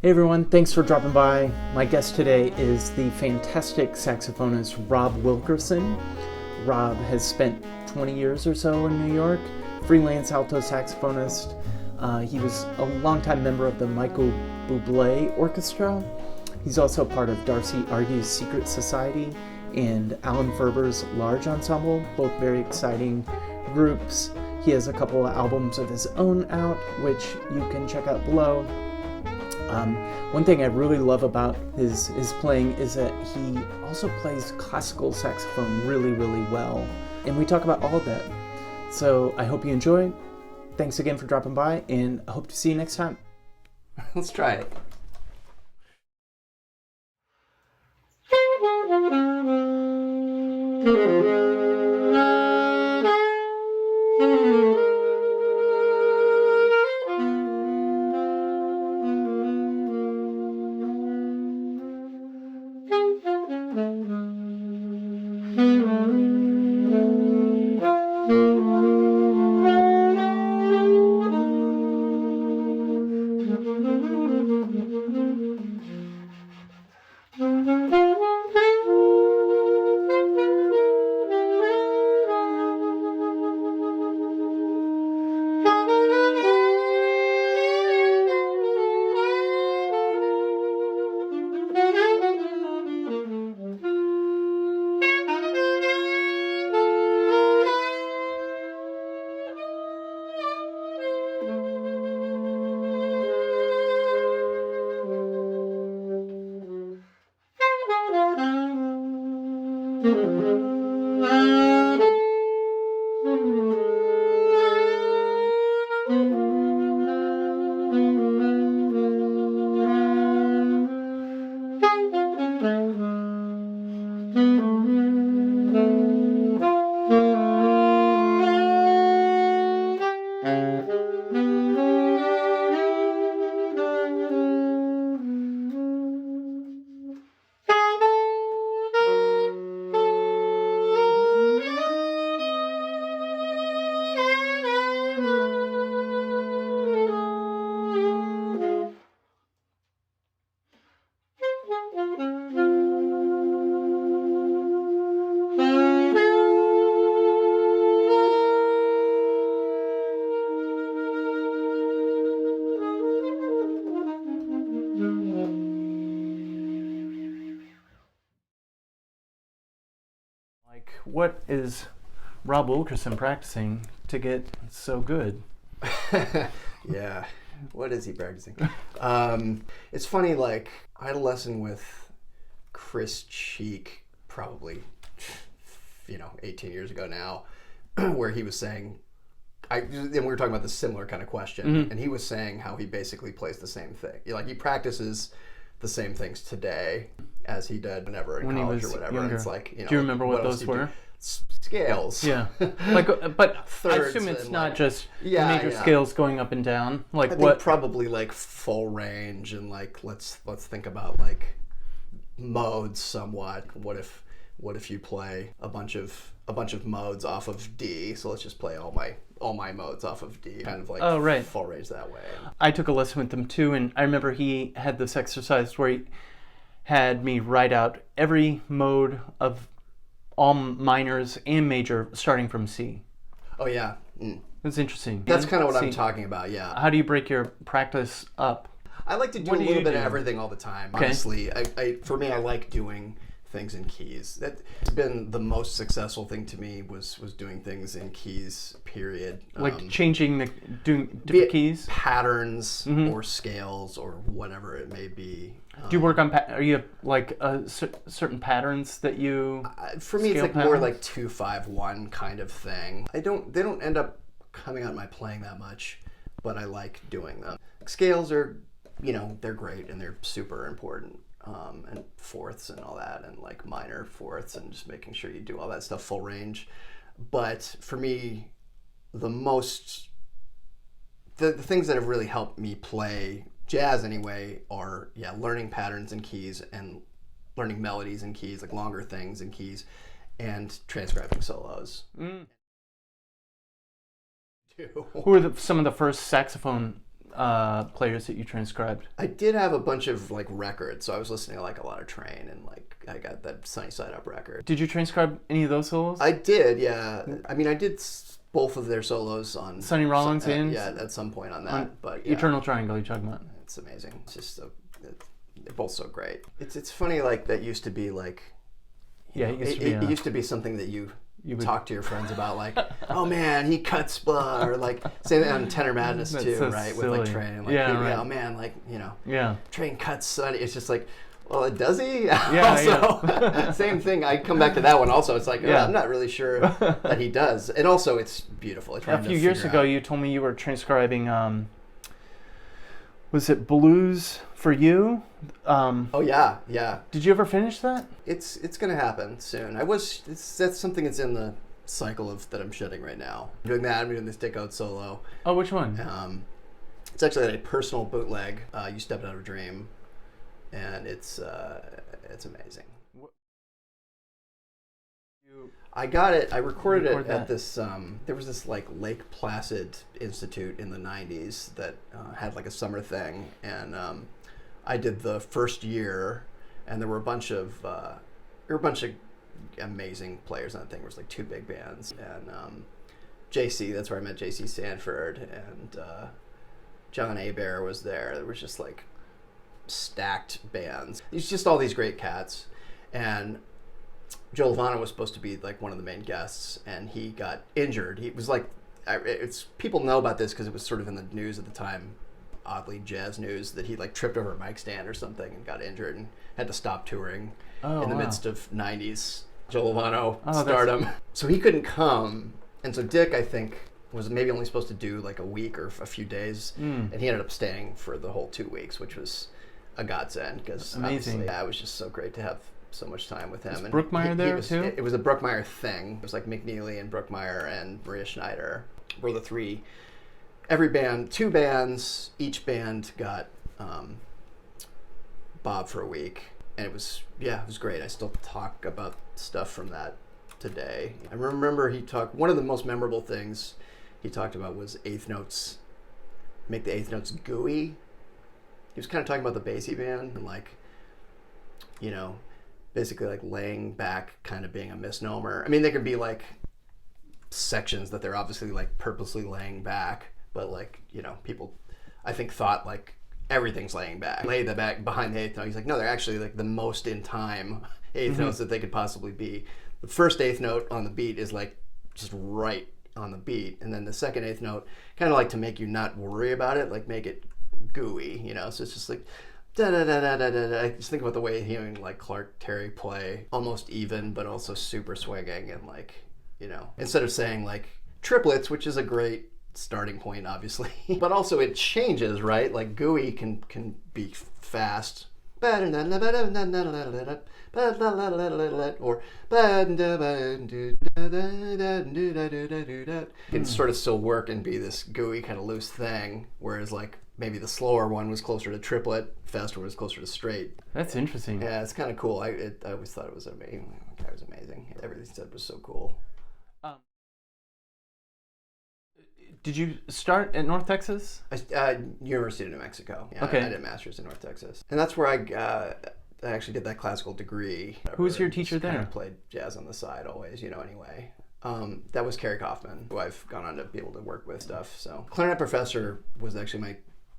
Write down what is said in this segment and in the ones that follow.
Hey everyone, thanks for dropping by. My guest today is the fantastic saxophonist Rob Wilkerson. Rob has spent 20 years or so in New York, freelance alto saxophonist. He was a longtime member of the Michael Bublé Orchestra. He's also part of Darcy Argue's Secret Society and Alan Ferber's Large Ensemble, both very exciting groups. He has a couple of albums of his own out, which you can check out below. One thing I really love about his playing is that he also plays classical saxophone really, really well. And we talk about all of that. So I hope you enjoy. Thanks again for dropping by, and I hope to see you next time. Let's try it. What is Rob Wilkerson practicing to get so good? Yeah, what is he practicing? It's funny, like, I had a lesson with Chris Cheek probably, 18 years ago now, where he was saying, and we were talking about this similar kind of question, and he was saying how he basically plays the same thing. Like, he practices the same things today as he did whenever in college or whatever. Younger. And it's like, do you remember what those were? Scales. Yeah. But I assume it's not just major scales going up and down. Like I think probably like full range, and like let's think about like modes somewhat. What if you play a bunch of modes off of D? So let's just play all my modes off of D, kind of like full range that way. I took a lesson with him too, and I remember he had this exercise where he had me write out every mode of all minors and major starting from C. Oh yeah. That's interesting. That's kind of what I'm talking about, yeah. How do you break your practice up? I like to do a little bit of everything all the time, honestly. For me, I like doing things in keys. That's been the most successful thing to me was doing things in keys, period. Like doing different keys? Patterns or scales or whatever it may be. Do you work on, are you like certain patterns that you for me, it's like patterns? More like 2-5-1 kind of thing. They don't end up coming out in my playing that much, but I like doing them. Scales are, they're great and they're super important. And fourths and all that, and like minor fourths, and just making sure you do all that stuff full range. But for me, the things that have really helped me play jazz anyway are learning patterns and keys, and learning melodies and keys, like longer things and keys, and transcribing solos. Who are some of the first saxophone players that you transcribed? I did have a bunch of like records, so I was listening to like a lot of Train, and like I got that Sunny Side Up record. Did you transcribe any of those solos? I did, yeah. I mean, I did both of their solos on Sonny Rollins and yeah, at some point on that. But yeah, Eternal Triangle, you're talking about. it's amazing. It's just they're both so great. It's funny, like that used to be like it used to be something that you would talk to your friends about, like, oh man, he cuts blah, or like say that on Tenor Madness too, so right? silly. With like Train, like, right. Oh man, like, Yeah. Train cuts Sonny. It's just like, well, does he? Yeah, also, same thing. I come back to that one also. It's like, I'm not really sure that he does. And also, it's beautiful. A few years ago, you told me you were transcribing, was it Blues for You? Oh yeah. Did you ever finish that? It's gonna happen soon. That's something that's in the cycle of that I'm shooting right now. I'm doing that. I'm doing this Dick Out solo. Oh, which one? It's actually a personal bootleg. You Stepped Out of a Dream, and it's amazing. I got it. I recorded it at this. There was this like Lake Placid Institute in the '90s that had like a summer thing, and I did the first year, and there were a bunch of amazing players on that thing. There was like 2 big bands, and JC. That's where I met JC Sanford, and John Abear was there. There was just like stacked bands. It's just all these great cats, and Joe Lovano was supposed to be like one of the main guests, and he got injured. He was like, people know about this because it was sort of in the news at the time, oddly jazz news, that he like tripped over a mic stand or something and got injured and had to stop touring in the midst of '90s Joe Lovano stardom. So he couldn't come, and so Dick, I think, was maybe only supposed to do like a week or a few days, and he ended up staying for the whole 2 weeks, which was a godsend because amazing. It was just so great to have so much time with him. Was Brookmeyer there too? It was a Brookmeyer thing. It was like McNeely and Brookmeyer and Maria Schneider were the 3. Every band, 2 bands, each band got Bob for a week, and it was great. I still talk about stuff from that today. I remember one of the most memorable things he talked about was eighth notes, make the eighth notes gooey. He was kind of talking about the Basie band and like, basically like laying back kind of being a misnomer. I mean, they could be like sections that they're obviously like purposely laying back, but like, people I think thought like everything's laying back. Lay the back behind the eighth note. He's like, no, they're actually like the most in time eighth notes that they could possibly be. The first eighth note on the beat is like just right on the beat, and then the second eighth note kind of like to make you not worry about it, like make it gooey, so it's just like da da da da da da. I just think about the way hearing like Clark Terry play, almost even but also super swinging, and like, instead of saying like triplets, which is a great starting point obviously, but also it changes, right? Like gooey can be fast, or can sort of still work and be this gooey kind of loose thing, whereas like maybe the slower one was closer to triplet, faster one was closer to straight. That's interesting. Yeah, it's kind of cool. I always thought it was amazing. The guy was amazing. Everything he said was so cool. Did you start at North Texas? University of New Mexico. Yeah, okay. I did a master's in North Texas, and that's where I actually did that classical degree. Who was your teacher there? I played jazz on the side always, anyway. That was Kerry Kaufman, who I've gone on to be able to work with stuff. So clarinet professor was actually my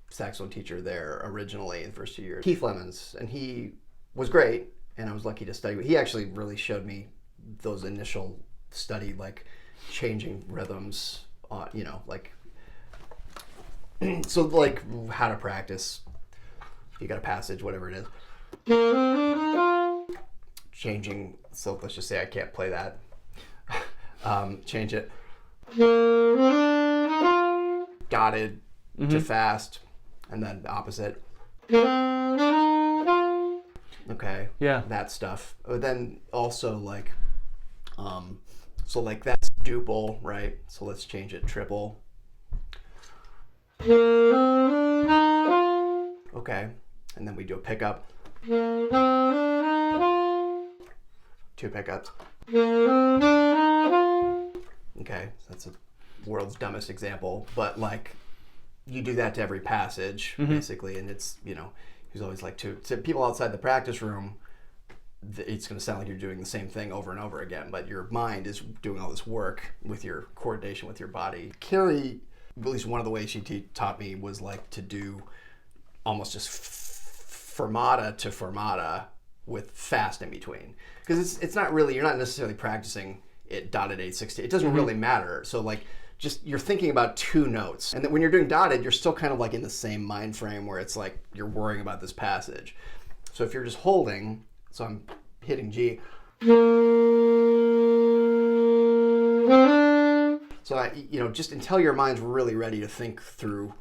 saxophone teacher there originally in the first 2 years. Keith Lemons, and he was great, and I was lucky to study with. He actually really showed me those initial study, like changing rhythms, like so like how to practice. You got a passage, whatever it is. Changing, so let's just say I can't play that. Change it. Dotted to fast, and then the opposite. Okay. Yeah. That stuff. But then also like, so like that's duple, right? So let's change it triple. Okay. And then we do a pickup. 2 pickups. Okay, so that's a world's dumbest example, but like you do that to every passage, basically, and it's, he's always like, to people outside the practice room, it's going to sound like you're doing the same thing over and over again, but your mind is doing all this work with your coordination with your body. Carrie, at least one of the ways she taught me was like to do almost just fermata to fermata with fast in between, because it's not really, you're not necessarily practicing it dotted 8/16. It doesn't really matter. So like, just you're thinking about two notes, and then when you're doing dotted, you're still kind of like in the same mind frame where it's like you're worrying about this passage. So if you're just holding, so I'm hitting G, so just until your mind's really ready to think through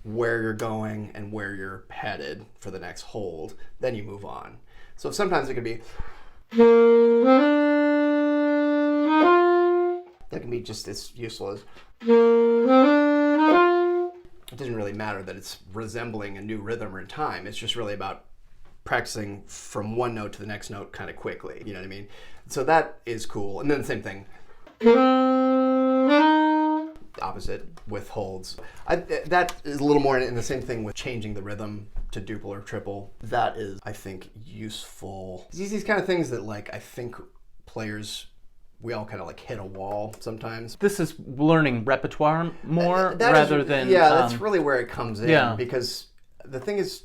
where you're going and where you're headed for the next hold, then you move on. So sometimes it could be, that can be just as useful as, it doesn't really matter that it's resembling a new rhythm or time. It's just really about practicing from one note to the next note kind of quickly. You know what I mean? So that is cool. And then the same thing, opposite with holds. That is a little more in the same thing with changing the rhythm to duple or triple. That is, I think, useful. These kind of things that, like, I think players, we all kind of like hit a wall sometimes. This is learning repertoire more rather than... Yeah, that's really where it comes in. Because the thing is,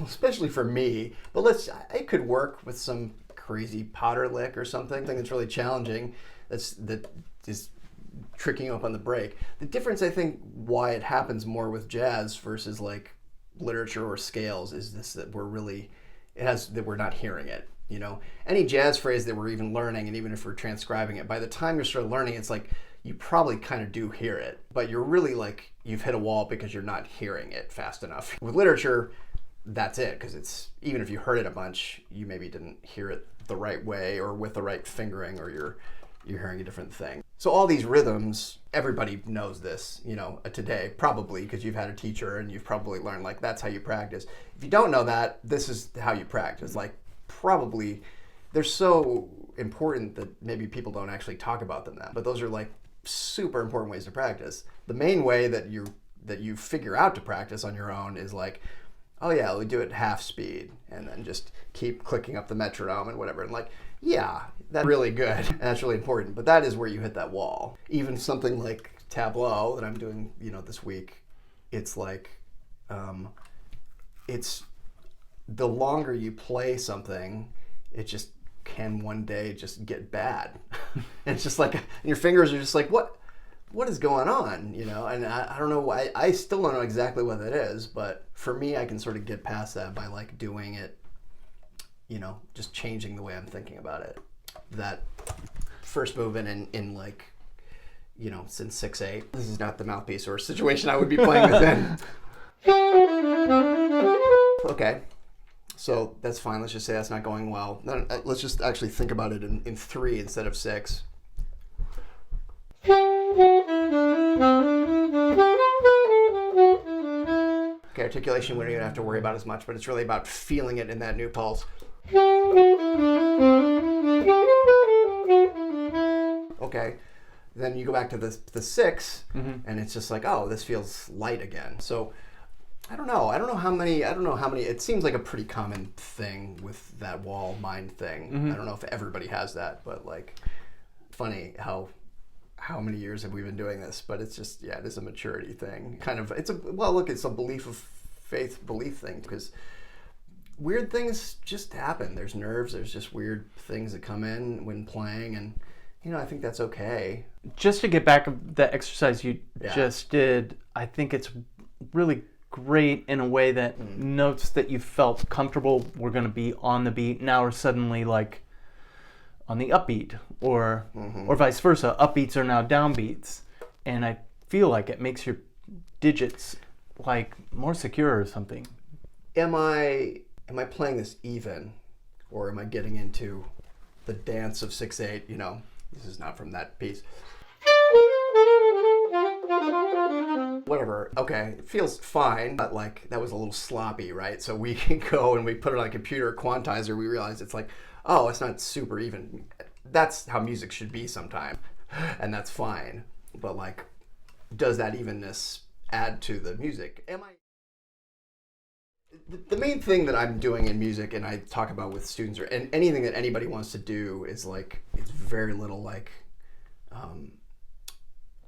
especially for me, but I could work with some crazy Potter lick or something that's really challenging, that is tricking you up on the break. The difference, I think, why it happens more with jazz versus like literature or scales is this, that that we're not hearing it. Any jazz phrase that we're even learning, and even if we're transcribing it, by the time you're sort of learning, it's like you probably kind of do hear it, but you're really like, you've hit a wall because you're not hearing it fast enough. With literature, that's it, because it's, even if you heard it a bunch, you maybe didn't hear it the right way or with the right fingering, or you're hearing a different thing. So all these rhythms, everybody knows this, today, probably, because you've had a teacher and you've probably learned, like, that's how you practice. If you don't know that, this is how you practice. Like, probably, they're so important that maybe people don't actually talk about them but those are like super important ways to practice. The main way that you figure out to practice on your own is like, oh yeah, we do it half speed, and then just keep clicking up the metronome and whatever, and like, yeah, that's really good, and that's really important, but that is where you hit that wall. Even something like tableau that I'm doing, this week, it's like, it's, the longer you play something, it just can one day just get bad. And it's just like, and your fingers are just like, what is going on? And I don't know why. I still don't know exactly what that is, but for me, I can sort of get past that by like doing it, just changing the way I'm thinking about it. That first movement in like, since 6/8, this is not the mouthpiece or situation I would be playing this in. Okay. So that's fine. Let's just say that's not going well. Let's just actually think about it in 3 instead of 6. Okay, articulation we don't even have to worry about as much, but it's really about feeling it in that new pulse. Okay, then you go back to the 6, and it's just like, oh, this feels light again. So I don't know how many, it seems like a pretty common thing with that wall mind thing. I don't know if everybody has that, but like, funny how many years have we been doing this, but it's just, it is a maturity thing. Kind of, it's a belief thing, because weird things just happen. There's nerves, there's just weird things that come in when playing, and I think that's okay. Just to get back to the exercise you just did, I think it's really great in a way that notes that you felt comfortable were going to be on the beat now are suddenly like on the upbeat, or vice versa. Upbeats are now downbeats, and I feel like it makes your digits like more secure or something. Am I playing this even, or am I getting into the dance of 6/8? This is not from that piece. Whatever. Okay, it feels fine, but like that was a little sloppy, right? So we can go and we put it on a computer quantizer. We realize it's like, oh, it's not super even. That's how music should be sometime, and that's fine. But like, does that evenness add to the music. The main thing that I'm doing in music, and I talk about with students, and anything that anybody wants to do, is like, it's very little like,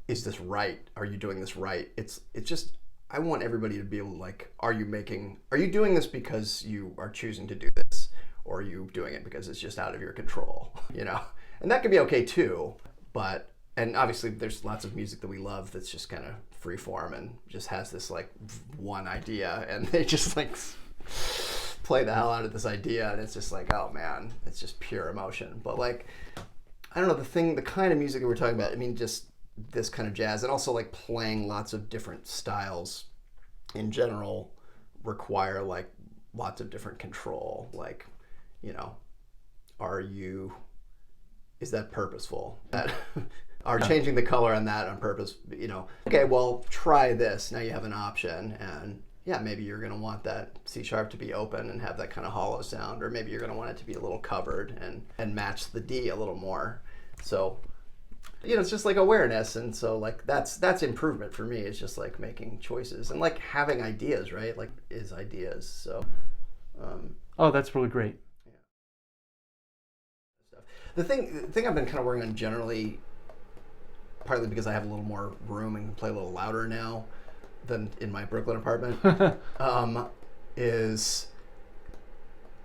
is this right? Are you doing this right? It's just, I want everybody to be able to like, are you doing this because you are choosing to do this, or are you doing it because it's just out of your control, you know? And that can be okay too, but, and obviously there's lots of music that we love that's just kind of free form and just has this like one idea, and they just like play the hell out of this idea, and it's just like, oh man, it's just pure emotion. But like, I don't know, the kind of music that we're talking about, I mean, just this kind of jazz, and also like playing lots of different styles in general require like lots of different control. Like, you know, is that purposeful? That are changing the color on that on purpose, you know, okay, well, try this. Now you have an option, and yeah, maybe you're going to want that C sharp to be open and have that kind of hollow sound, or maybe you're going to want it to be a little covered and match the D a little more. So, you know, it's just like awareness. And so like, that's improvement for me. It's just like making choices and like having ideas, right? Like ideas. So, oh, that's really great. Yeah. The thing I've been kind of working on generally, partly because I have a little more room and can play a little louder now than in my Brooklyn apartment, is,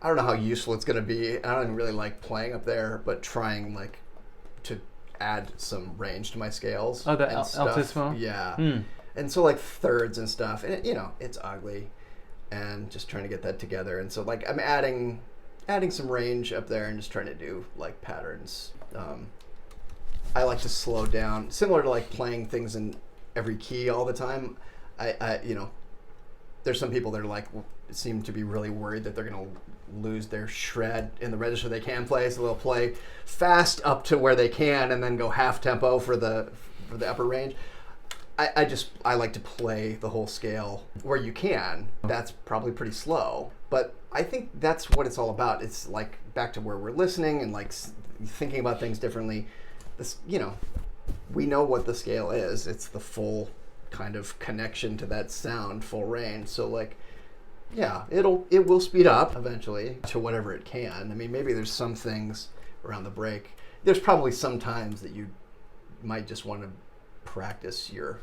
I don't know how useful it's going to be. I don't even really like playing up there, but trying like to add some range to my scales. Oh, the altissimo? Yeah. And so like thirds and stuff, and you know, it's ugly, and just trying to get that together. And so like I'm adding some range up there and just trying to do like patterns. I like to slow down, similar to like playing things in every key all the time. I you know, there's some people that are like, seem to be really worried that they're going to lose their shred in the register they can play, so they'll play fast up to where they can and then go half tempo for the upper range. I like to play the whole scale where you can. That's probably pretty slow, but I think that's what it's all about. It's like back to where we're listening and like thinking about things differently. This, you know, we know what the scale is. It's the full kind of connection to that sound, full range. So like, yeah, it will speed up eventually to whatever it can. I mean, maybe there's some things around the break. There's probably some times that you might just want to practice your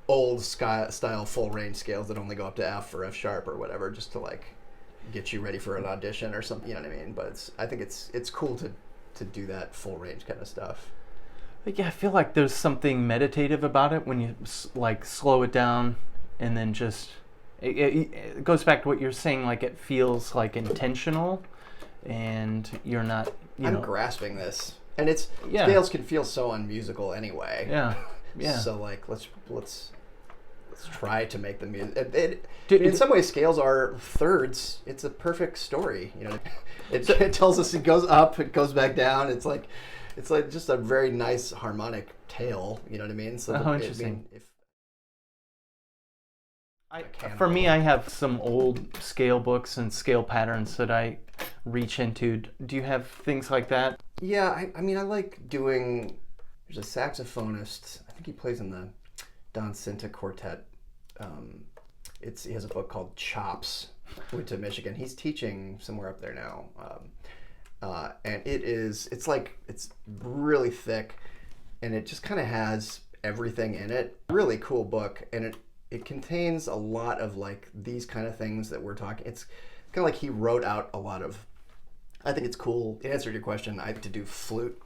old style full range scales that only go up to F or F sharp or whatever, just to like get you ready for an audition or something. You know what I mean? But I think it's cool to do that full range kind of stuff. Yeah, I feel like there's something meditative about it when you like slow it down, and then just it goes back to what you're saying. Like it feels like intentional, and you're not. I'm grasping this, and scales can feel so unmusical anyway. Yeah, yeah. So like let's try to make the music. In some ways, scales are thirds. It's a perfect story. You know, it tells us it goes up, it goes back down. It's like just a very nice harmonic tale. You know what I mean? So interesting. For me, I have some old scale books and scale patterns that I reach into. Do you have things like that? Yeah, I mean, I like doing. There's a saxophonist. I think he plays in the Don Cinta Quartet. He has a book called Chops. Went to Michigan. He's teaching somewhere up there now. And it's really thick, and it just kind of has everything in it. Really cool book, and it contains a lot of like these kind of things that we're talking. It's kind of like he wrote out a lot of. I think it's cool. In answer to your question, I like to do flute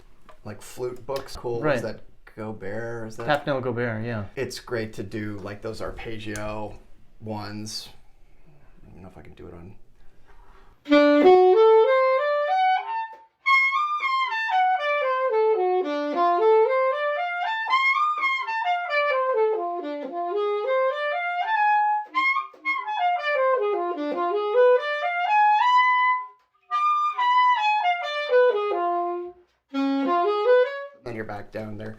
books. Cool. Right. Is that Gobert? Is that Pafnel Gobert? Yeah. It's great to do like those arpeggio ones. I don't know if I can do it on. And you're back down there.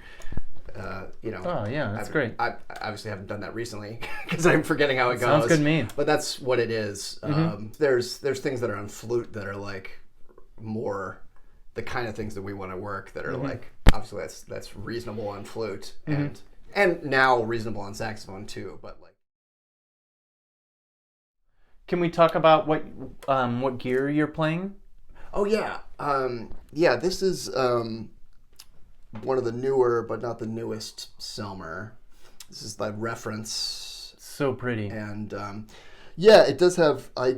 You know. Oh yeah, that's great. I obviously haven't done that recently because I'm forgetting how it goes. Sounds good to me. But that's what it is. Mm-hmm. There's things that are on flute that are like more the kind of things that we want to work that are like obviously that's reasonable on flute, and And now reasonable on saxophone too, but like. Can we talk about what gear you're playing? Oh yeah, yeah. This is one of the newer, but not the newest Selmer. This is the reference. So pretty. And yeah, it does have. I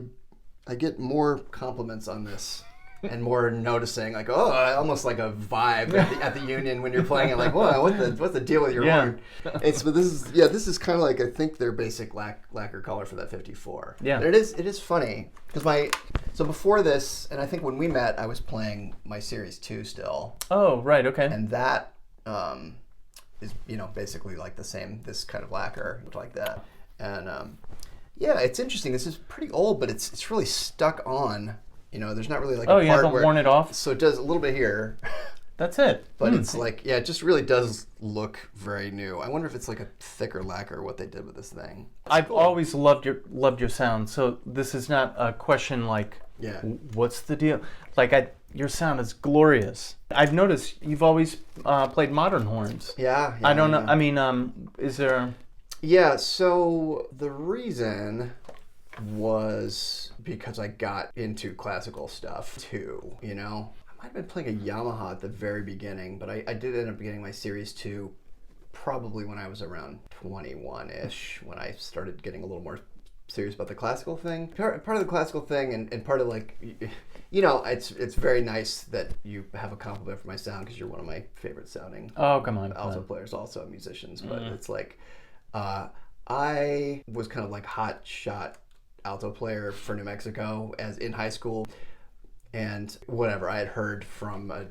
get more compliments on this. And more noticing, like, oh, almost like a vibe at the Union when you're playing it, like, whoa, what's the deal with your horn? But this is kind of like, I think their basic lacquer color for that 54. Yeah. But it is funny because so before this, and I think when we met, I was playing my Series 2 still. Oh, right, okay. And that is basically like this kind of lacquer like that. And yeah, it's interesting. This is pretty old, but it's really stuck on. There's not really like a part you haven't worn it off? So it does a little bit here. That's it. But it's like, yeah, it just really does look very new. I wonder if it's like a thicker lacquer, what they did with this thing. I've always loved your sound, so this is not a question like, what's the deal? Like, your sound is glorious. I've noticed you've always played modern horns. Yeah. I don't know. I mean, is there... Yeah, so the reason was because I got into classical stuff too, I might have been playing a Yamaha at the very beginning, but I did end up getting my Series 2 probably when I was around 21-ish, when I started getting a little more serious about the classical thing. Part of the classical thing and part of like, it's very nice that you have a compliment for my sound because you're one of my favorite sounding alto players, also musicians, but it's like, I was kind of like hot shot alto player for New Mexico as in high school, and whatever I had heard from a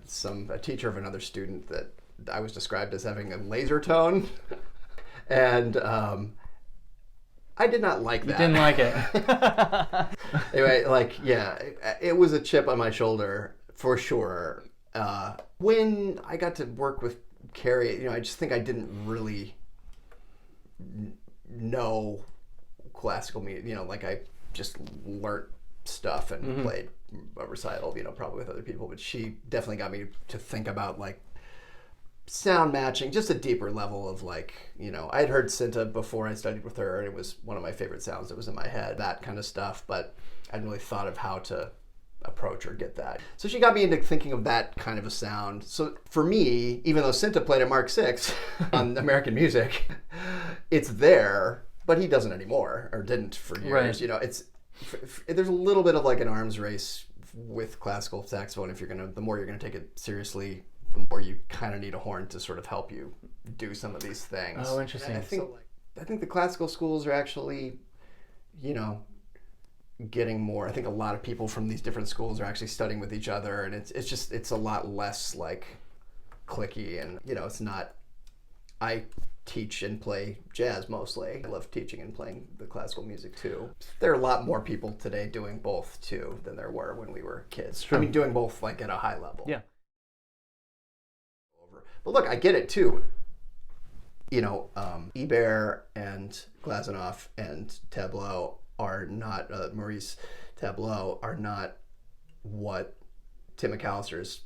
teacher of another student that I was described as having a laser tone, and I did not like that. You didn't like it. Anyway, it was a chip on my shoulder for sure. When I got to work with Carrie, I just think I didn't really know classical music, like I just learnt stuff and played a recital, probably with other people, but she definitely got me to think about like sound matching, just a deeper level of like, I had heard Cinta before I studied with her, and it was one of my favorite sounds that was in my head, that kind of stuff, but I hadn't really thought of how to approach or get that. So she got me into thinking of that kind of a sound. So for me, even though Cinta played a Mark VI on American music, it's there, but he doesn't anymore, or didn't for years. Right. There's a little bit of like an arms race with classical saxophone. The more you're gonna take it seriously, the more you kind of need a horn to sort of help you do some of these things. Oh, interesting. I think the classical schools are actually, getting more. I think a lot of people from these different schools are actually studying with each other, and it's a lot less like cliquey, and it's not. I teach and play jazz mostly. I love teaching and playing the classical music too. There are a lot more people today doing both too than there were when we were kids. True. I mean, doing both like at a high level. Yeah. But look, I get it too. Ebert and Glazunov and Tableau are not, Maurice Tableau are not what Tim McAllister's,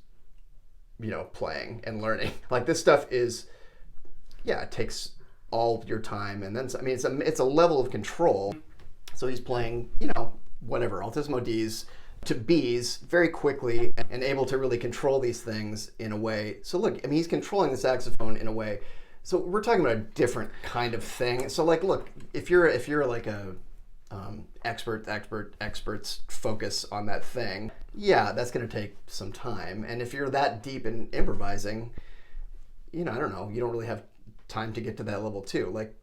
playing and learning. Like this stuff is, it takes all your time, and then it's a level of control. So he's playing, whatever, altissimo Ds to Bs very quickly and able to really control these things in a way. So look, he's controlling the saxophone in a way. So we're talking about a different kind of thing. So like, look, if you're like a experts focus on that thing, that's going to take some time. And if you're that deep in improvising, I don't know, you don't really have time to get to that level too. Like,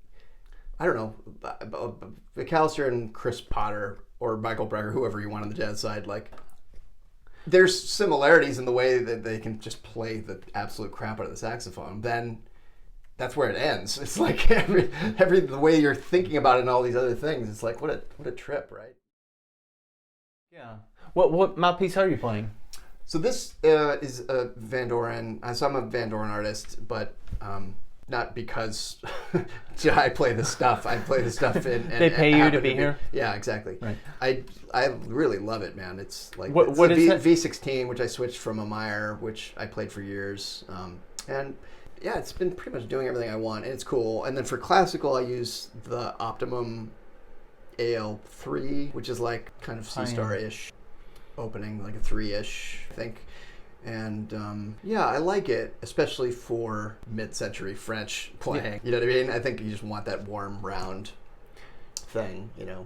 I don't know, McAllister and Chris Potter or Michael Brecker, whoever you want on the jazz side, like, there's similarities in the way that they can just play the absolute crap out of the saxophone. Then that's where it ends. It's like the way you're thinking about it and all these other things. It's like, what a trip, right? Yeah. What mouthpiece are you playing? So this is a Vandoren. So I'm a Vandoren artist, but not because I play this stuff. I play this stuff in. They pay you to be here? Yeah, exactly. Right. I really love it, man. It's like what is that? V16, which I switched from a Meyer, which I played for years, and yeah, it's been pretty much doing everything I want, and it's cool. And then for classical, I use the Optimum AL3, which is like kind of C-star-ish opening, like a 3-ish, I think. And yeah, I like it, especially for mid-century French playing. Yeah. You know what I mean? I think you just want that warm, round thing, you know.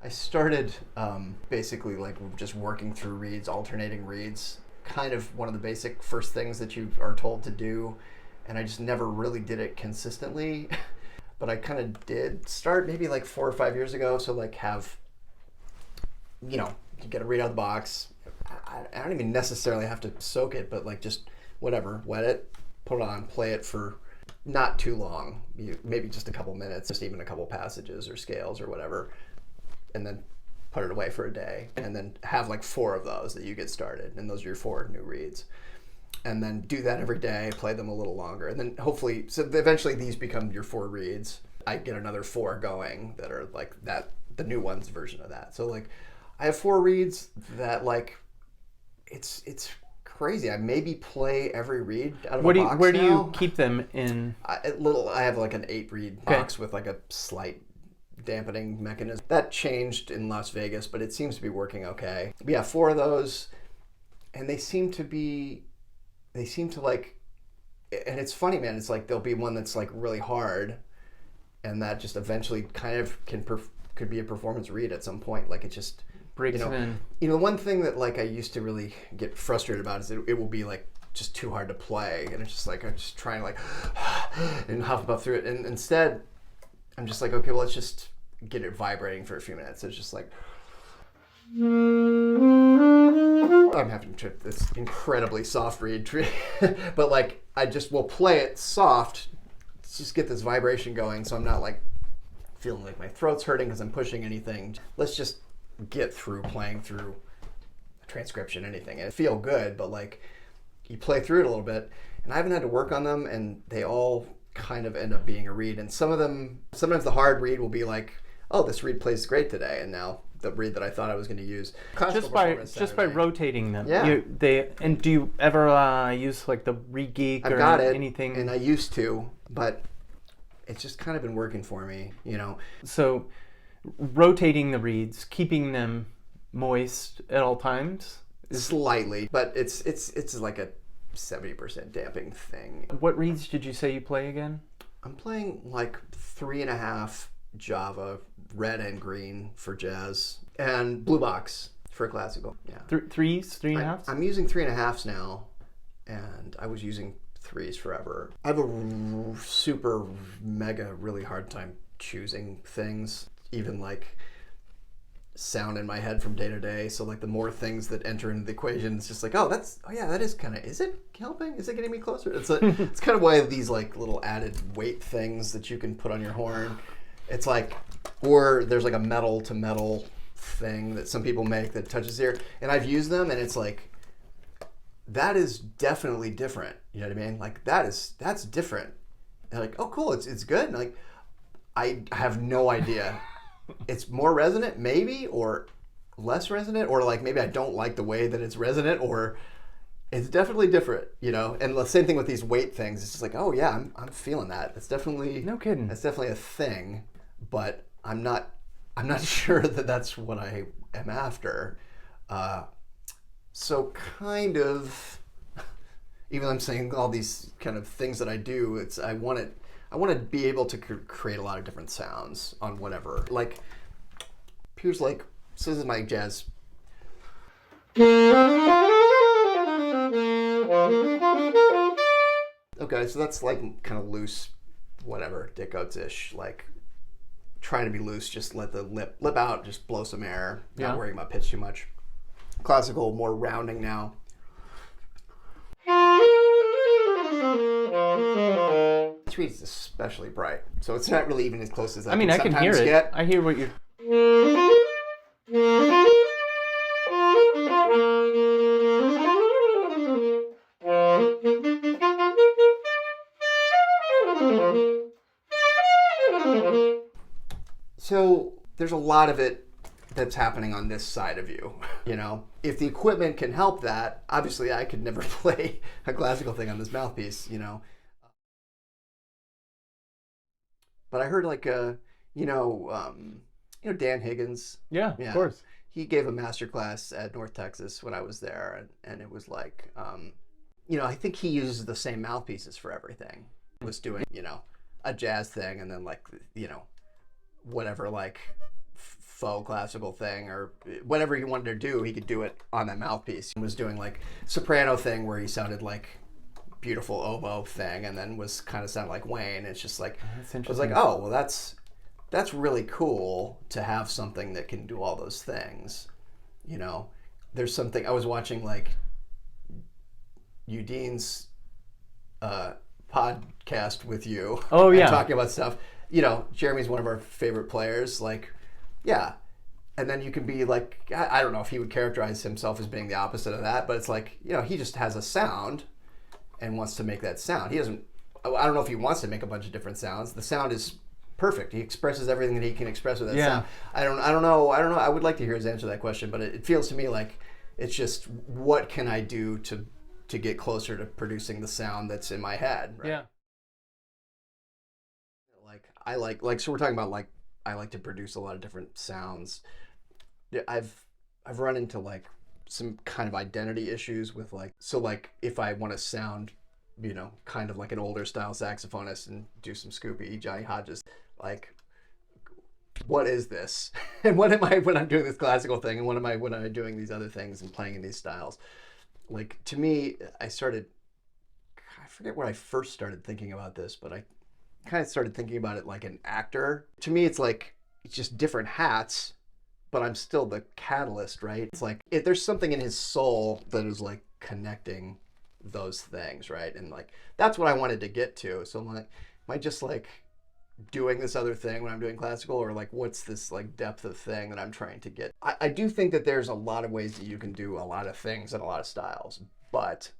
I started basically like just working through reeds, alternating reeds, kind of one of the basic first things that you are told to do, and I just never really did it consistently. But I kind of did start maybe like 4 or 5 years ago. So like have, you know, you get a reed out of the box. I don't even necessarily have to soak it, but like just whatever, wet it, put it on, play it for not too long, maybe just a couple minutes, just even a couple passages or scales or whatever, and then put it away for a day, and then have like 4 of those that you get started, and those are your 4 new reeds. And then do that every day, play them a little longer, and then hopefully, so eventually these become your 4 reeds. I get another 4 going that are like that, the new ones version of that. So like, I have 4 reeds that like, it's crazy. I maybe play every reed out of a box. Where do you keep them in? I have like an 8 reed box with like a slight dampening mechanism. That changed in Las Vegas, but it seems to be working okay. But yeah, 4 of those, and they seem to like, and it's funny, man, it's like there'll be one that's like really hard, and that just eventually kind of could be a performance reed at some point. Like it just breaks in. You know, one thing that like I used to really get frustrated about is it will be like just too hard to play, and it's just like I'm just trying to like and huff up through it, and instead I'm just like, okay, well, let's just get it vibrating for a few minutes. It's just like I'm having to trip this incredibly soft reed, but like I just will play it soft, just get this vibration going, so I'm not like feeling like my throat's hurting because I'm pushing anything. Let's just get through playing through a transcription, anything, and it feel good, but like you play through it a little bit, and I haven't had to work on them, and they all kind of end up being a reed. And some of them, sometimes the hard reed will be like, oh, this reed plays great today, and now the reed that I thought I was going to use just by rotating them. Yeah. And do you ever use like the Regeek or anything? And I used to, but it's just kind of been working for me, you know. So rotating the reeds, keeping them moist at all times? Slightly, but it's like a 70% damping thing. What reeds did you say you play again? I'm playing like 3.5 Java, red and green for jazz, and blue box for classical. Yeah. 3.5? I'm using 3.5s now, and I was using 3s forever. I have a super mega really hard time choosing things, even like sound in my head from day to day. So like the more things that enter into the equation, it's just like, that is kind of, is it helping? Is it getting me closer? It's it's kind of why these like little added weight things that you can put on your horn. It's like, or there's like a metal to metal thing that some people make that touches here, and I've used them, and it's like, that is definitely different. You know what I mean? Like that's different. And like, oh cool, it's good. And like, I have no idea. It's more resonant maybe, or less resonant, or like maybe I don't like the way that it's resonant, or it's definitely different, you know. And the same thing with these weight things. It's just like, oh yeah, I'm feeling that. It's definitely, no kidding. That's definitely a thing, but I'm not sure that that's what I am after. So kind of, even though I'm saying all these kind of things that I do, I want to be able to create a lot of different sounds on whatever. Like, here's like, so this is my jazz. Okay, so that's like kind of loose, whatever, Dick Oates-ish, like trying to be loose, just let the lip out, just blow some air, not worrying about pitch too much. Classical, more rounding now. This reed is especially bright, so it's not really even as close as I can hear it. Get. I hear what you're... So there's a lot of it that's happening on this side of you, you know? If the equipment can help that, obviously I could never play a classical thing on this mouthpiece, you know? But I heard like, Dan Higgins. Yeah, of course. He gave a master class at North Texas when I was there, and it was like, I think he uses the same mouthpieces for everything. He was doing, a jazz thing, and then like, whatever like faux classical thing or whatever he wanted to do, he could do it on that mouthpiece. He was doing like soprano thing where he sounded like beautiful oboe thing, and then was kind of sounded like Wayne. It's just like, I was like, oh, well, that's really cool to have something that can do all those things. You know, there's something, I was watching like Udine's podcast with you. Oh, yeah. Talking about stuff. You know, Jeremy's one of our favorite players. Like, yeah. And then you can be like, I don't know if he would characterize himself as being the opposite of that, but it's like, he just has a sound and wants to make that sound. I don't know if he wants to make a bunch of different sounds. The sound is perfect. He expresses everything that he can express with that sound. I don't know. I would like to hear his answer to that question, but it feels to me like it's just, what can I do to get closer to producing the sound that's in my head, right? Yeah. So we're talking about like, I like to produce a lot of different sounds. I've run into like some kind of identity issues with like, so like if I want to sound, kind of like an older style saxophonist and do some Scoopy, Johnny Hodges, like, what is this? And what am I when I'm doing this classical thing? And what am I when I'm doing these other things and playing in these styles? Like, to me, I forget where I first started thinking about this, but I kind of started thinking about it like an actor. To me, it's like, it's just different hats, but I'm still the catalyst, right? It's like, there's something in his soul that is like connecting those things, right? And like, that's what I wanted to get to. So I'm like, am I just like doing this other thing when I'm doing classical, or like, what's this like depth of thing that I'm trying to get? I do think that there's a lot of ways that you can do a lot of things and a lot of styles, but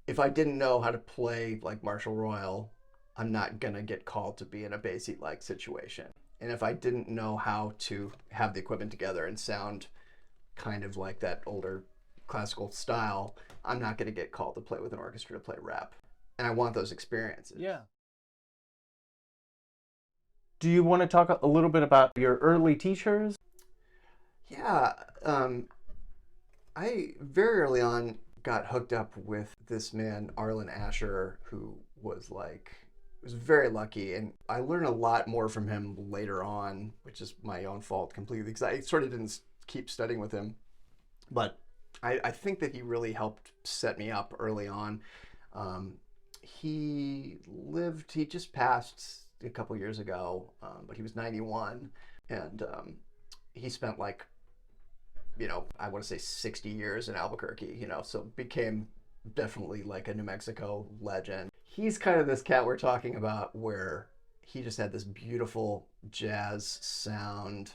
if I didn't know how to play like Marshall Royal, I'm not gonna get called to be in a Basie-like situation. And if I didn't know how to have the equipment together and sound kind of like that older classical style, I'm not gonna get called to play with an orchestra to play rep. And I want those experiences. Yeah. Do you want to talk a little bit about your early teachers? Yeah. I very early on got hooked up with this man, Arlen Asher, who was very lucky. And I learned a lot more from him later on, which is my own fault completely, because I sort of didn't keep studying with him. But I think that he really helped set me up early on. He just passed a couple years ago, but he was 91, and he spent like, I want to say 60 years in Albuquerque, so became definitely like a New Mexico legend. He's kind of this cat we're talking about where he just had this beautiful jazz sound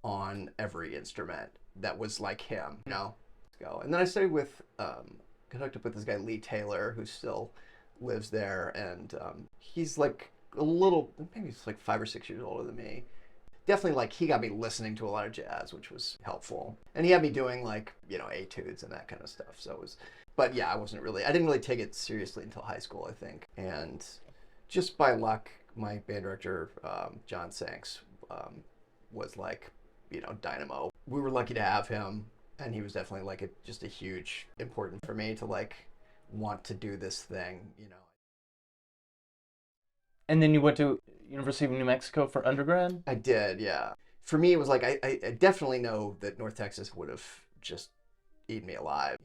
on every instrument that was like him, And then I studied with, got hooked up with this guy, Lee Taylor, who still lives there, and he's like maybe he's like 5 or 6 years older than me. Definitely, like, he got me listening to a lot of jazz, which was helpful. And he had me doing like, etudes and that kind of stuff. So it was, but yeah, I didn't really take it seriously until high school, I think. And just by luck, my band director, John Sanks, was like, dynamo. We were lucky to have him. And he was definitely like just a huge important for me to like want to do this thing, And then you went to University of New Mexico for undergrad? I did, yeah. For me, it was like, I definitely know that North Texas would have just eaten me alive,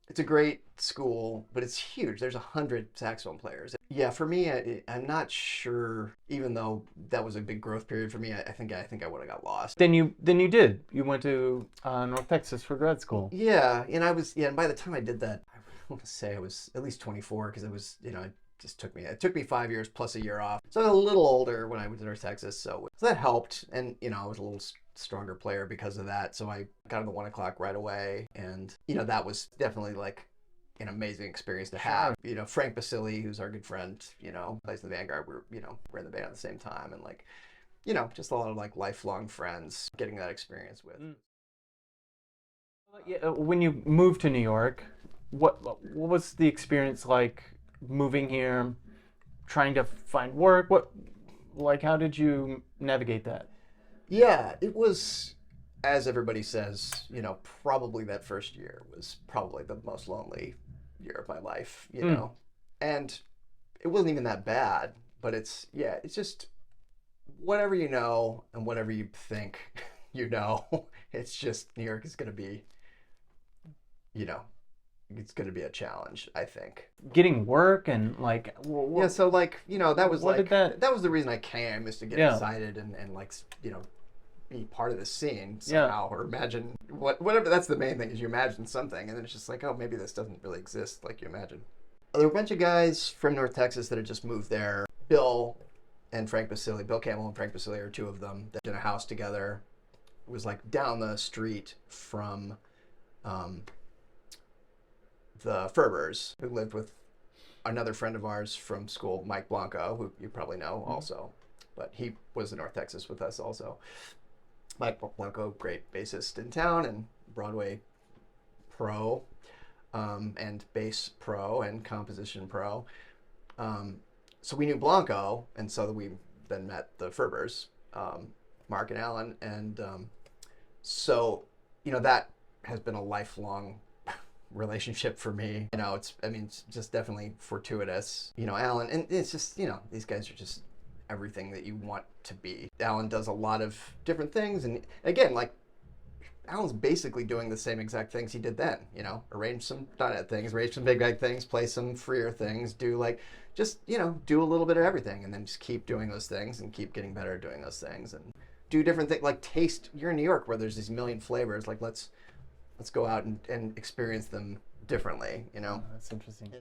it's a great school, but it's huge. There's 100 saxophone players. Yeah, for me, I'm not sure, even though that was a big growth period for me, I think I would have got lost. Then you did. You went to North Texas for grad school. Yeah, and by the time I did that, I want to say I was at least 24, because it was, it took me 5 years plus a year off. So I was a little older when I went to North Texas, so that helped. And, I was a little stronger player because of that. So I got on the 1 o'clock right away. And, that was definitely like an amazing experience to have. Frank Basili, who's our good friend, plays in the Vanguard. We're in the band at the same time. And like, just a lot of like lifelong friends getting that experience with. Yeah, when you moved to New York, what was the experience like moving here, trying to find work? How did you navigate that? Yeah, it was, as everybody says, probably that first year was probably the most lonely year of my life, and it wasn't even that bad, but it's just whatever you know and whatever you think, it's just New York is going to be, it's going to be a challenge, I think. Getting work and like yeah, so like that was what like did that was the reason I came, is to get excited and like be part of the scene somehow, or imagine whatever. That's the main thing, is you imagine something, and then it's just like, oh, maybe this doesn't really exist like you imagine. There were a bunch of guys from North Texas that had just moved there. Bill Campbell and Frank Basile are two of them that did a house together. It was like down the street from the Ferbers, who lived with another friend of ours from school, Mike Blanco, who you probably know also, but he was in North Texas with us also. Mike Blanco, great bassist in town and Broadway pro, and bass pro and composition pro. So we knew Blanco, and so we then met the Ferbers, Mark and Alan, and so that has been a lifelong relationship for me. It's just definitely fortuitous. Alan, and it's just, these guys are just everything that you want to be. Alan does a lot of different things, and again, like, Alan's basically doing the same exact things he did then, arrange some dotnet things, arrange some big bag things, play some freer things, do like, just, do a little bit of everything, and then just keep doing those things and keep getting better at doing those things, and do different things, like taste. You're in New York where there's these million flavors, like let's go out and experience them differently, Oh, that's interesting.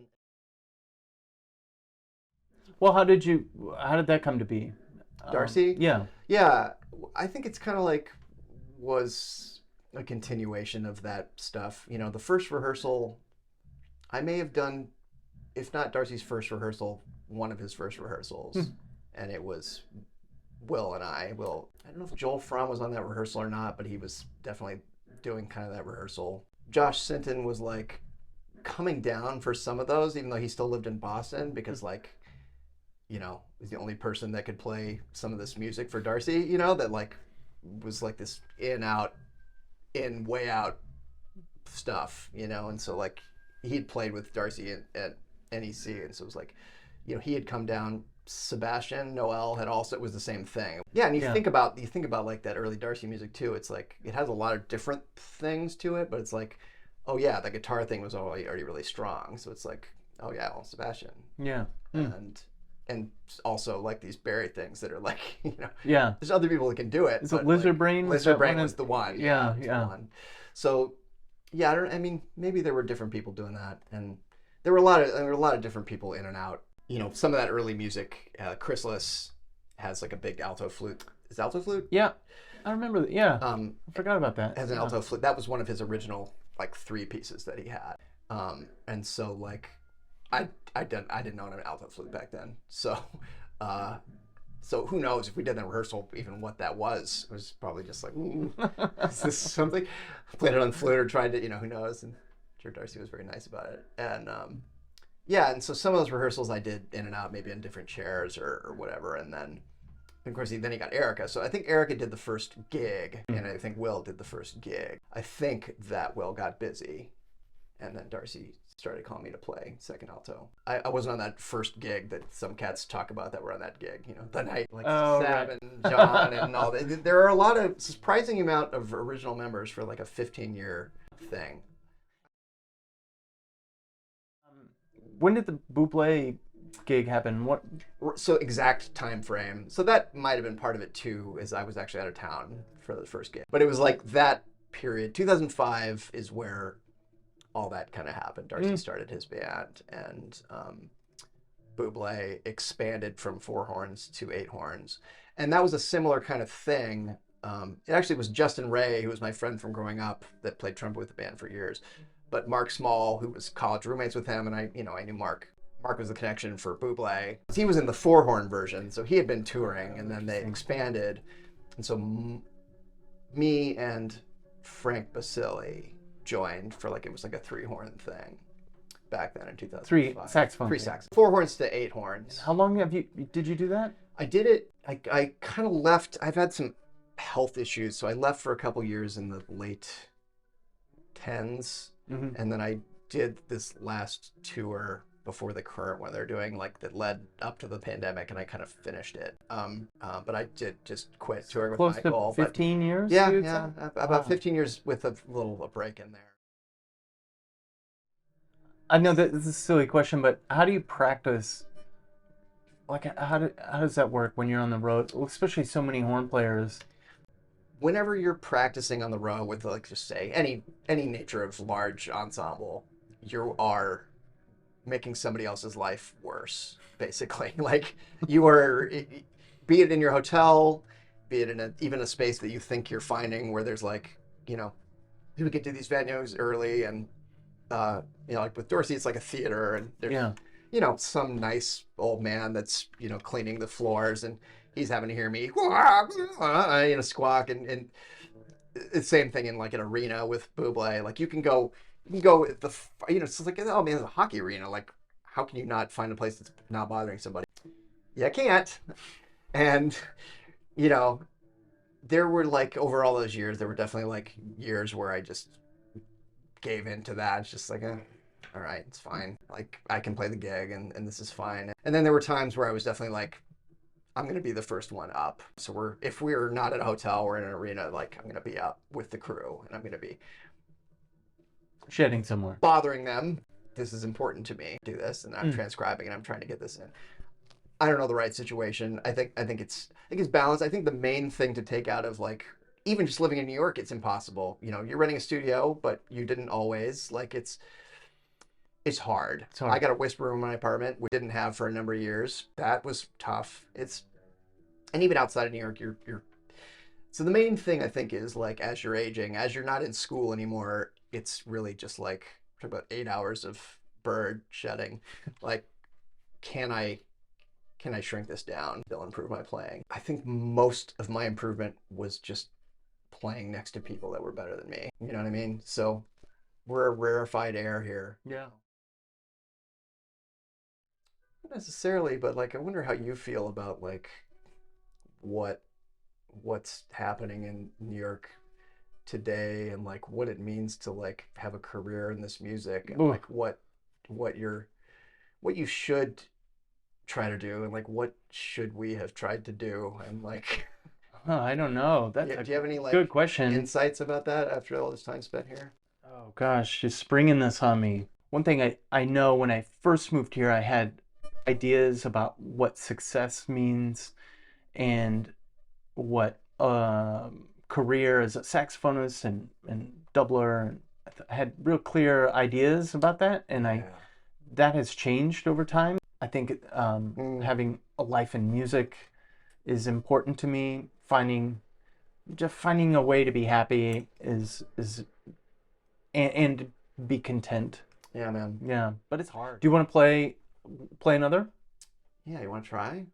Well, how did that come to be? Darcy? Yeah. I think it's kind of like was a continuation of that stuff. The first rehearsal, I may have done, if not Darcy's first rehearsal, one of his first rehearsals. And it was Will and I don't know if Joel Fromm was on that rehearsal or not, but he was definitely doing kind of that rehearsal. Josh Sinton was like coming down for some of those, even though he still lived in Boston, because like, he's the only person that could play some of this music for Darcy, that like was like this in, out, in, way out stuff, and so like he'd played with Darcy at NEC, and so it was like, he had come down. Sebastian Noel had also, it was the same thing. Yeah, and you think about like that early Darcy music too. It's like it has a lot of different things to it, but it's like, oh yeah, the guitar thing was already really strong. So it's like, oh yeah, well, Sebastian. Yeah. And also like these Barry things that are like, yeah, there's other people that can do it. Is it Lizard Brain? Lizard Brain was the one. Yeah. The one. So yeah, maybe there were different people doing that, and there were a lot of different people in and out. Some of that early music, Chrysalis has like a big alto flute. Is it alto flute? Yeah, I remember that. Yeah, I forgot about that. Has an alto flute. That was one of his original like 3 pieces that he had. And so like, I didn't own an alto flute back then. So, so who knows if we did a rehearsal even what that was? It was probably just like, ooh, is this something? Played it on flute or tried to, who knows? And I'm sure Darcy was very nice about it. And yeah, and so some of those rehearsals I did in and out, maybe in different chairs or whatever, and then, of course, then he got Erica. So I think Erica did the first gig, and I think Will did the first gig. I think that Will got busy, and then Darcy started calling me to play second alto. I wasn't on that first gig that some cats talk about that were on that gig, the night, like Sam and John and all that. There are a lot of, surprising amount of original members for like a 15-year thing. When did the Bublé gig happen? What? So exact time frame. So that might have been part of it too, as I was actually out of town for the first gig. But it was like that period. 2005 is where all that kind of happened. Darcy started his band, and Bublé expanded from 4 horns to 8 horns. And that was a similar kind of thing. It actually was Justin Ray, who was my friend from growing up, that played trumpet with the band for years. But Mark Small, who was college roommates with him, and I knew Mark Mark was the connection for Bublé. He was in the four-horn version, so he had been touring, and then they expanded. And so me and Frank Basili joined for like, it was like a three-horn thing back then in 2005. Three saxophones. Three saxophones. 4 horns to 8 horns. How long did you do that? I did it, I kind of left, I've had some health issues, so I left for a couple years in the late 10s, and then I did this last tour before the current one they're doing, like that led up to the pandemic, and I kind of finished it. But I did just quit touring with Close Michael. to 15 years? Yeah, about 15 years with a little break in there. I know that this is a silly question, but how do you practice? Like, how does that work when you're on the road, especially so many horn players? Whenever you're practicing on the road with, like, just say any nature of large ensemble, you are making somebody else's life worse, basically. Like, you are, be it in your hotel, be it in even a space that you think you're finding where there's like, you know, people get to these venues early, and you know, like with Dorsey, it's like a theater, and there's you know, some nice old man that's, you know, cleaning the floors, and he's having to hear me, you know, squawk, and it's the same thing in like an arena with Bublé. Like, you can go at the, you know, it's like, oh man, it's a hockey arena. Like, how can you not find a place that's not bothering somebody? Yeah, I can't. And, you know, there were like, over all those years, there were definitely like years where I just gave into that. It's just like, all right, it's fine. Like, I can play the gig, and this is fine. And then there were times where I was definitely like, I'm going to be the first one up. So if we're not at a hotel, we're in an arena, like, I'm going to be up with the crew, and I'm going to be shedding somewhere, bothering them. This is important to me. Do this, and I'm transcribing, and I'm trying to get this in. I don't know the right situation. I think it's balanced. I think the main thing to take out of, like, even just living in New York, it's impossible. You know, you're renting a studio, but you didn't always. Like, it's hard. I got a whisper room in my apartment, we didn't have for a number of years. That was tough. And even outside of New York, you're so the main thing, I think, is, like, as you're aging, as you're not in school anymore, it's really just like, talk about 8 hours of bird shedding. Like, can I shrink this down? They'll improve my playing. I think most of my improvement was just playing next to people that were better than me. You know what I mean? So we're a rarefied air here. Yeah. Not necessarily, but, like, I wonder how you feel about, like, what's happening in New York today, and, like, what it means to, like, have a career in this music, and like what you should try to do, and, like, what should we have tried to do, and, like, I don't know. do you have any, like, good question, insights about that after all this time spent here? Oh gosh, just springing this on me. One thing I know, when I first moved here, I had ideas about what success means and what career as a saxophonist and doubler, and I had real clear ideas about that, and that has changed over time. I think having a life in music is important to me. Finding a way to be happy is and be content. Yeah, man. Yeah, but it's hard. Do you want to play another? Yeah, you want to try?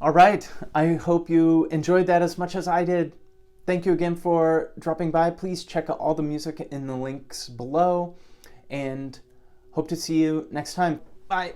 All right. I hope you enjoyed that as much as I did. Thank you again for dropping by. Please check out all the music in the links below, and hope to see you next time. Bye.